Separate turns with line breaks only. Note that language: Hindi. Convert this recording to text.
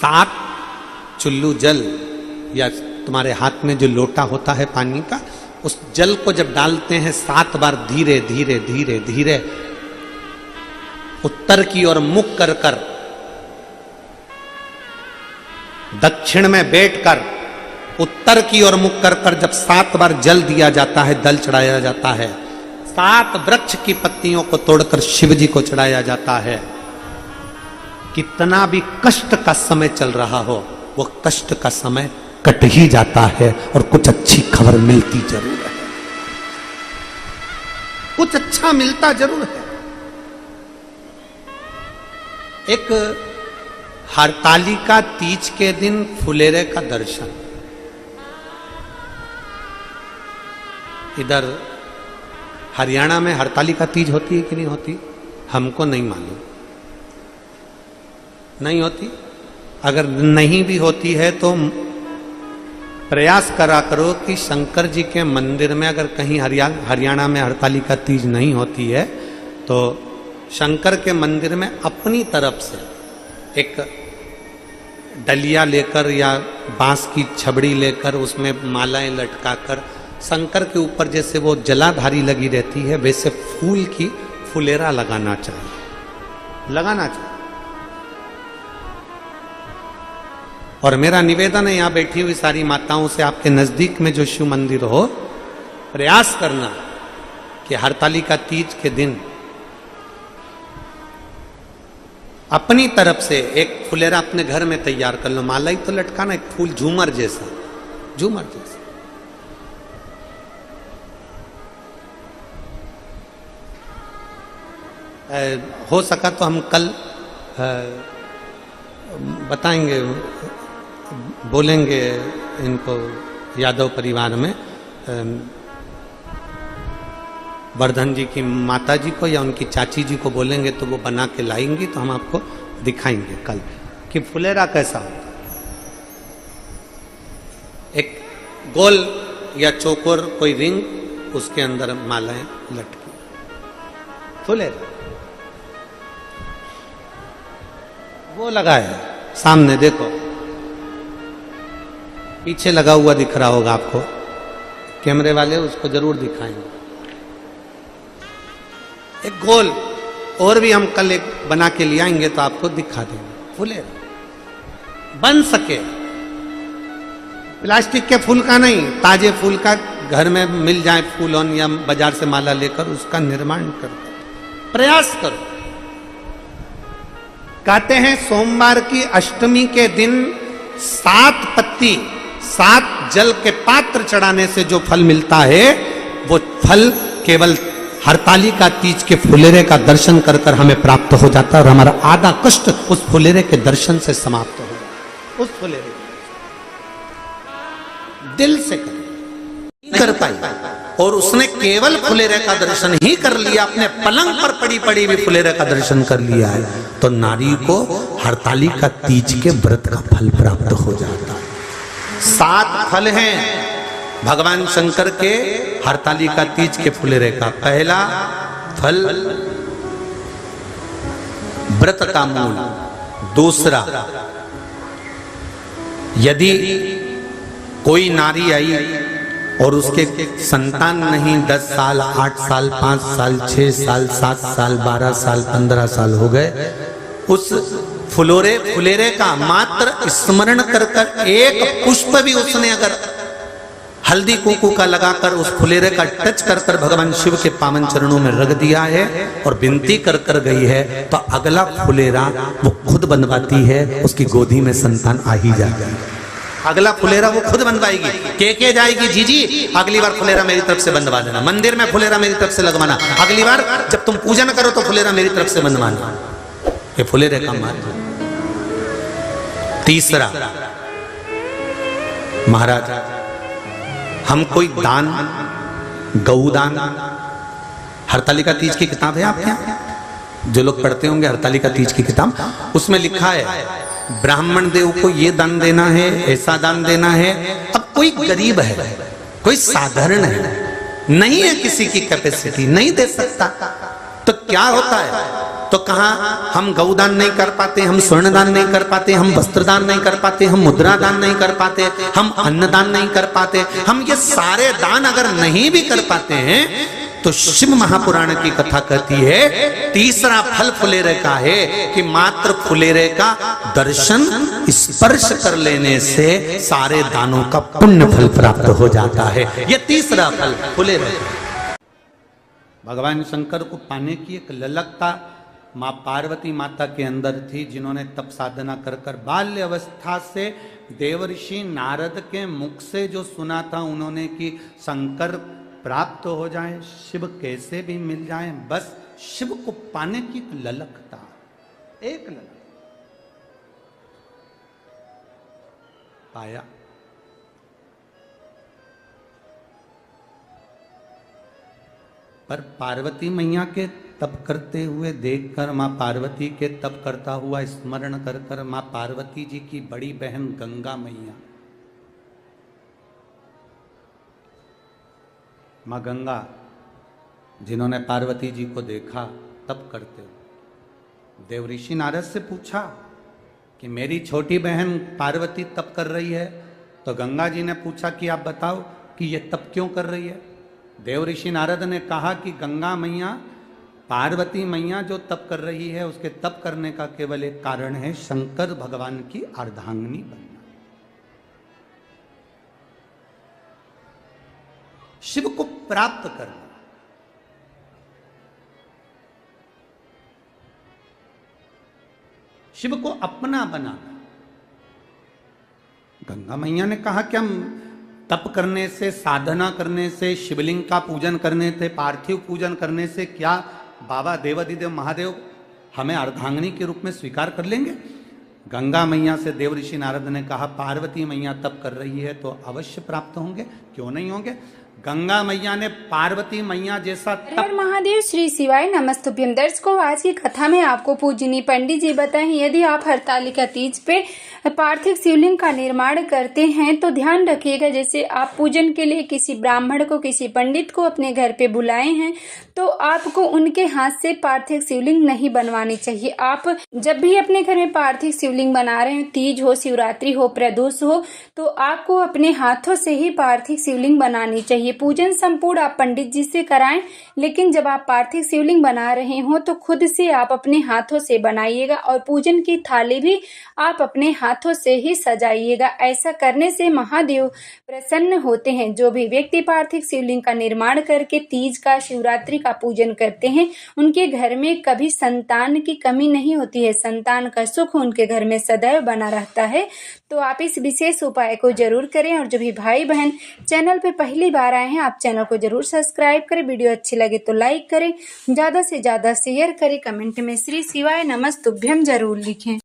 7 चुल्लू जल या तुम्हारे हाथ में जो लोटा होता है पानी का, उस जल को जब डालते हैं 7 बार धीरे धीरे धीरे धीरे उत्तर की ओर मुख कर कर, दक्षिण में बैठकर उत्तर की ओर मुख कर कर जब 7 बार जल दिया जाता है, दल चढ़ाया जाता है, 7 वृक्ष की पत्तियों को तोड़कर शिव जी को चढ़ाया जाता है। कितना भी कष्ट का समय चल रहा हो, वो कष्ट का समय कट ही जाता है और कुछ अच्छी खबर मिलती जरूर है, कुछ अच्छा मिलता जरूर है। एक हरतालिका तीज के दिन फुलेरे का दर्शन, इधर हरियाणा में हरतालिका तीज होती है कि नहीं होती, हमको नहीं मालूम, नहीं होती। अगर नहीं भी होती है तो प्रयास करा करो कि शंकर जी के मंदिर में, अगर कहीं हरियाणा में हरतालिका तीज नहीं होती है तो शंकर के मंदिर में अपनी तरफ से एक डलिया लेकर या बांस की छबड़ी लेकर उसमें मालाएं लटकाकर शंकर के ऊपर जैसे वो जलाधारी लगी रहती है वैसे फूल की फुलेरा लगाना चाहिए, लगाना चाहिए। और मेरा निवेदन है यहां बैठी हुई सारी माताओं से, आपके नजदीक में जो शिव मंदिर हो, प्रयास करना कि हरतालिका तीज के दिन अपनी तरफ से एक फुलेरा अपने घर में तैयार कर लो, माला ही तो लटकाना, एक फूल झूमर जैसा, झूमर जैसा। हो सका तो हम कल बताएंगे, बोलेंगे इनको यादव परिवार में, वर्धन जी की माता जी को या उनकी चाची जी को बोलेंगे तो वो बना के लाएंगी, तो हम आपको दिखाएंगे कल कि फुलेरा कैसा होता है। एक गोल या चौकोर कोई रिंग, उसके अंदर मालाएं लटकी, फुलेरा वो लगा है सामने, देखो पीछे लगा हुआ दिख रहा होगा आपको, कैमरे वाले उसको जरूर दिखाएंगे। एक गोल और भी हम कल एक बना के ले आएंगे तो आपको दिखा देंगे, फुलेरा बन सके, प्लास्टिक के फूल का नहीं, ताजे फूल का घर में मिल जाए फूलों या बाजार से माला लेकर उसका निर्माण करो, प्रयास करो। कहते हैं सोमवार की अष्टमी के दिन 7 पत्ती 7 जल के पात्र चढ़ाने से जो फल मिलता है, वो फल केवल हरतालिका तीज के फुलेरे का दर्शन कर कर हमें प्राप्त हो जाता है और हमारा आधा कष्ट उस फुलेरे के दर्शन से समाप्त हो जाता। उस फुलेरे दिल से कर पाई, और उसने केवल फुलेरे का दर्शन ही कर लिया, अपने पलंग पर पड़ी पड़ी भी फुलेरे का दर्शन कर लिया है, तो नारी को हरतालिका तीज के व्रत का फल प्राप्त हो जाता है। 7 फल हैं भगवान शंकर के हरतालिका तीज के फुलेरे का। पहला फल व्रत का मूल, दूसरा यदि कोई नारी आई और उसके संतान नहीं, 10 साल 8 साल 5 साल 6 साल 7 साल 12 साल 15 साल हो गए, उस फुलेरे का मात्र स्मरण कर कर एक पुष्प भी उसने अगर हल्दी कुंकू का लगाकर उस फुलेरे का टच कर कर भगवान शिव के पावन चरणों में रख दिया है और विनती कर कर गई है, तो अगला फुलेरा वो खुद बनवाती है, उसकी गोदी में संतान आ ही जाता है। अगला फुलेरा वो खुद बनवाएगी, के जाएगी, जीजी अगली बार फुलेरा मेरी तरफ से बनवा देना, मंदिर में फुलेरा मेरी तरफ से लगवाना, अगली बार जब तुम पूजन करो तो फुलेरा मेरी तरफ से बनवाना। ये फुलेरे का महत्व। तीसरा, महाराज हम कोई दान, गौदान, हरतालिका तीज की किताब है आपके यहाँ, जो लोग पढ़ते होंगे हरतालिका तीज की किताब, उसमें लिखा है ब्राह्मण देव को ये दान देना है, ऐसा दान देना है। अब कोई गरीब है, कोई साधारण है, नहीं है किसी की कैपेसिटी, नहीं दे सकता, तो क्या होता है तो कहाँ हम गौदान नहीं कर पाते, हम स्वर्णदान नहीं कर पाते, हम वस्त्रदान नहीं कर पाते, हम मुद्रा दान नहीं कर पाते, हम अन्नदान नहीं कर पाते, हम ये सारे दान अगर नहीं भी कर पाते हैं तो शिव महापुराण की कथा कहती है तीसरा फल फुलेरे का है कि मात्र फुलेरे का दर्शन स्पर्श कर लेने से सारे दानों का पुण्य फल प्राप्त हो जाता है। यह तीसरा फल फुलेरे। भगवान शंकर को पाने की एक ललकता माँ पार्वती माता के अंदर थी, जिन्होंने तप साधना कर कर बाल्य अवस्था से देवर्षि नारद के मुख से जो सुना था उन्होंने कि शंकर प्राप्त हो जाए, शिव कैसे भी मिल जाए, बस शिव को पाने की एक ललकता, एक ललक पाया। पर पार्वती मैया के तप करते हुए देखकर, माँ पार्वती के तप करता हुआ स्मरण कर कर माँ पार्वती जी की बड़ी बहन गंगा मैया, माँ गंगा जिन्होंने पार्वती जी को देखा तप करते हुए, देवऋषि नारद से पूछा कि मेरी छोटी बहन पार्वती तप कर रही है, तो गंगा जी ने पूछा कि आप बताओ कि ये तप क्यों कर रही है। देवऋषि नारद ने कहा कि गंगा मैया, पार्वती मैया जो तप कर रही है उसके तप करने का केवल एक कारण है, शंकर भगवान की अर्धांगिनी बनना, शिव को प्राप्त करना। शिव को अपना बनाना। गंगा मैया ने कहा कि हम तप करने से, साधना करने से, शिवलिंग का पूजन करने से, पार्थिव पूजन करने से क्या बाबा देवाधिदेव महादेव हमें अर्धांगिनी के रूप में स्वीकार कर लेंगे। गंगा मैया से देवऋषि नारद ने कहा पार्वती मैया तप कर रही है तो अवश्य प्राप्त होंगे, क्यों नहीं होंगे। गंगा मैया ने पार्वती मैया जैसा
तप। महादेव श्री शिवाय नमस्तुभ्यम। दर्शकों, आज की कथा में आपको पूजनीय पंडित जी बताएं, यदि आप हरतालिका तीज पे पार्थिव शिवलिंग का निर्माण करते हैं तो ध्यान रखिएगा, जैसे आप पूजन के लिए किसी ब्राह्मण को, किसी पंडित को अपने घर पे बुलाए हैं तो आपको उनके हाथ से पार्थिव शिवलिंग नहीं बनवानी चाहिए। आप जब भी अपने घर में पार्थिव शिवलिंग बना रहे हैं, तीज हो, शिवरात्रि हो, प्रदोष हो, तो आपको अपने हाथों से ही पार्थिव शिवलिंग बनानी चाहिए। पूजन संपूर्ण आप पंडित जी से कराएं, लेकिन जब आप पार्थिव शिवलिंग बना रहे हो तो खुद से आप अपने हाथों से बनाइएगा और पूजन की थाली भी आप अपने हाथों से ही सजाइएगा। ऐसा करने से महादेव प्रसन्न होते हैं। जो भी व्यक्ति पार्थिव शिवलिंग का निर्माण करके तीज का, शिवरात्रि का पूजन करते हैं, उनके घर में कभी संतान की कमी नहीं होती है, संतान का सुख उनके घर में सदैव बना रहता है। तो आप इस विशेष उपाय को जरूर करें। और जो भी भाई बहन चैनल पे पहली बार आए हैं, आप चैनल को जरूर सब्सक्राइब करें। वीडियो अच्छी लगे तो लाइक करें, ज्यादा से ज्यादा शेयर करें, कमेंट में श्री शिवाय नमस्तुभ्यम जरूर लिखें।